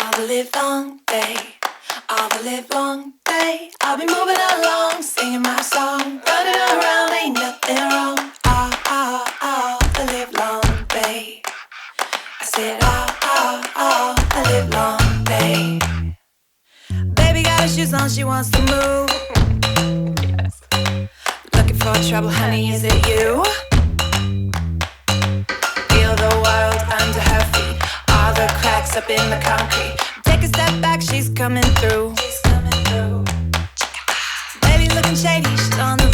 all the live long day, all the live long day. I'll be moving along, singing my song, running around, ain't nothing wrong. All the live long day. I said all the live long day. Baby got her shoes on, she wants to move. Yes. Looking for trouble, honey, is it you? Feel the world under her feet, all the cracks up in the concrete. Take a step back, she's coming through. She's coming through. Baby looking shady, she's on the